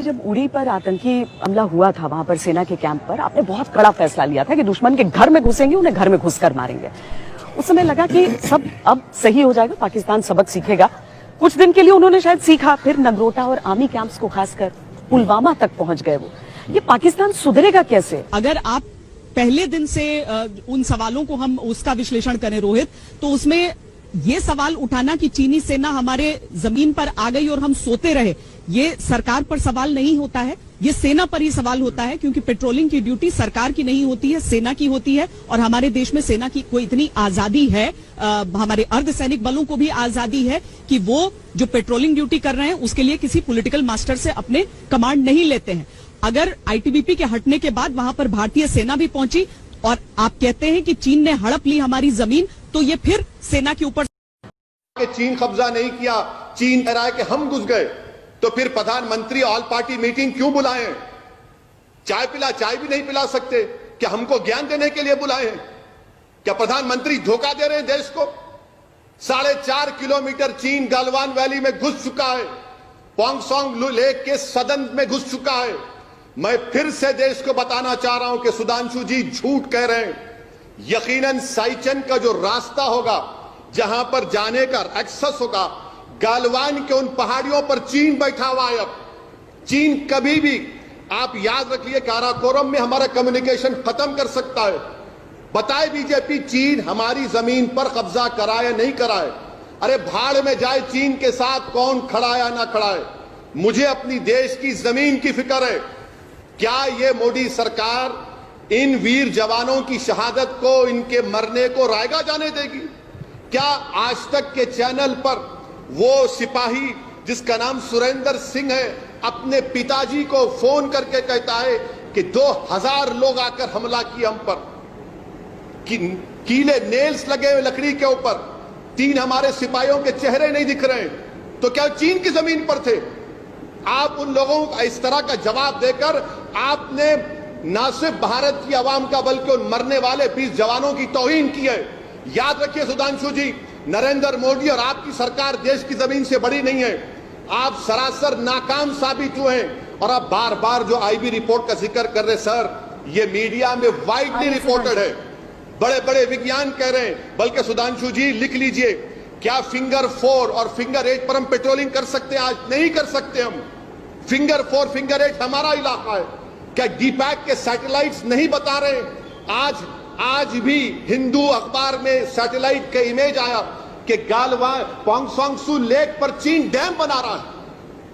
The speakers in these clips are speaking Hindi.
जी, जब उड़ी पर आतंकी हमला हुआ था, वहां पर सेना के कैंप पर आपने बहुत कड़ा फैसला लिया था कि दुश्मन के घर में घुसेंगे, उन्हें घर में घुसकर मारेंगे। उस समय लगा कि सब अब सही हो जाएगा, पाकिस्तान सबक सीखेगा। कुछ दिन के लिए उन्होंने शायद सीखा, फिर नगरोटा और आर्मी कैंप्स को खासकर पुलवामा तक पहुंच गए। वो ये पाकिस्तान सुधरेगा कैसे? अगर आप पहले दिन से उन सवालों को हम उसका विश्लेषण करें रोहित, तो उसमें ये सवाल उठाना कि चीनी सेना हमारे जमीन पर आ गई और हम सोते रहे, ये सरकार पर सवाल नहीं होता है, ये सेना पर ही सवाल होता है। क्योंकि पेट्रोलिंग की ड्यूटी सरकार की नहीं होती है, सेना की होती है। और हमारे देश में सेना की कोई इतनी आजादी है, हमारे अर्धसैनिक बलों को भी आजादी है कि वो जो पेट्रोलिंग ड्यूटी कर रहे हैं उसके लिए किसी पॉलिटिकल मास्टर से अपने कमांड नहीं लेते हैं। अगर आईटीबीपी के हटने के बाद वहां पर भारतीय सेना भी पहुंची और आप कहते हैं कि चीन ने हड़प ली हमारी जमीन, तो ये फिर सेना के ऊपर चीन कब्जा नहीं किया, चीन कह रहा है कि हम घुस गए, तो फिर प्रधानमंत्री ऑल पार्टी मीटिंग क्यों बुलाए? चाय भी नहीं पिला सकते? क्या हमको ज्ञान देने के लिए बुलाए हैं? क्या प्रधानमंत्री धोखा दे रहे हैं देश को? 4.5 किलोमीटर चीन गलवान वैली में घुस चुका है, पोंगसोंग लेक के सदन में घुस चुका है। मैं फिर से देश को बताना चाह रहा हूं कि सुधांशु जी झूठ कह रहे हैं। यकीनन साइचन का जो रास्ता होगा, जहां पर जाने का एक्सेस होगा, गालवान के उन पहाड़ियों पर चीन बैठा हुआ है। अब चीन कभी भी, आप याद रखिए, काराकोरम में हमारा कम्युनिकेशन खत्म कर सकता है। बताए बीजेपी चीन हमारी जमीन पर कब्जा कराए नहीं कराए? अरे भाड़ में जाए चीन के साथ कौन खड़ा या ना खड़ा है। मुझे अपनी देश की जमीन की फिक्र है। क्या ये मोदी सरकार इन वीर जवानों की शहादत को, इनके मरने को रायगा जाने देगी? क्या आज तक के चैनल पर वो सिपाही जिसका नाम सुरेंद्र सिंह है, अपने पिताजी को फोन करके कहता है कि 2000 लोग आकर हमला किए हम पर, कीले नेल्स लगे हुए लकड़ी के ऊपर, 3 हमारे सिपाहियों के चेहरे नहीं दिख रहे हैं, तो क्या चीन की जमीन पर थे? आप उन लोगों को इस तरह का जवाब देकर आपने न सिर्फ भारत की आवाम का बल्कि उन मरने वाले 20 जवानों की तौहीन की है। याद रखिए सुधांशु जी, नरेंद्र मोदी और आपकी सरकार देश की जमीन से बड़ी नहीं है। आप सरासर नाकाम साबित हुए हैं। और आप बार बार जो आईबी रिपोर्ट का जिक्र कर रहे सर, ये मीडिया में वाइडली रिपोर्टेड है, बड़े बड़े विज्ञान कह रहे हैं। बल्कि सुधांशु जी लिख लीजिए, क्या फिंगर 4 और फिंगर 8 पर हम पेट्रोलिंग कर सकते हैं? आज नहीं कर सकते हम। फिंगर 4 फिंगर 8 हमारा इलाका है। क्या डीपैक के सैटेलाइट्स नहीं बता रहे? आज भी हिंदू अखबार में सैटेलाइट के इमेज आया कि गालवा पोंगसोंग लेक पर चीन डैम बना रहा है,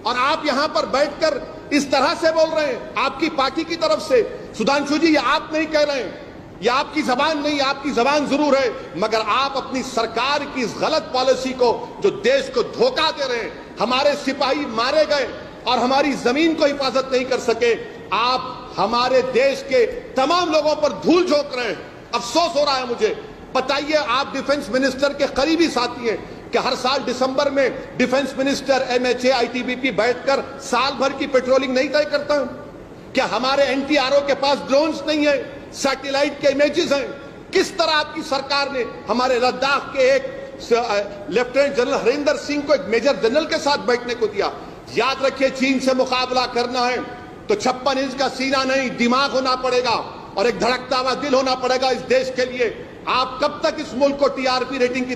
और आप यहां पर बैठकर इस तरह से बोल रहे हैं आपकी पार्टी की तरफ से। सुधांशु जी, ये आप नहीं कह रहे हैं, ये आपकी जबान नहीं, आपकी जबान जरूर है, मगर आप अपनी सरकार की इस गलत पॉलिसी को, जो देश को धोखा दे रहे हैं, हमारे सिपाही मारे गए और हमारी जमीन को हिफाजत नहीं कर सके, आप हमारे देश के तमाम लोगों पर धूल झोंक रहे हैं। अफसोस हो रहा है मुझे। बताइए, आप डिफेंस मिनिस्टर के करीबी साथी हैं कि हर साल दिसंबर में डिफेंस मिनिस्टर, एमएचए, आईटीबीपी बैठकर साल भर की पेट्रोलिंग नहीं तय करता है? क्या हमारे एनटीआरओ के पास ड्रोन्स नहीं है, सैटेलाइट के इमेजेस हैं? किस तरह आपकी सरकार ने हमारे लद्दाख के एक लेफ्टिनेंट जनरल हरिंदर सिंह को एक मेजर जनरल के साथ बैठने को दिया? याद रखिए, चीन से मुकाबला करना है तो 56 इंच का सीना नहीं, दिमाग होना पड़ेगा और एक धड़कता हुआ दिल होना पड़ेगा इस देश के लिए। आप कब तक इस मुल्क को टीआरपी रेटिंग की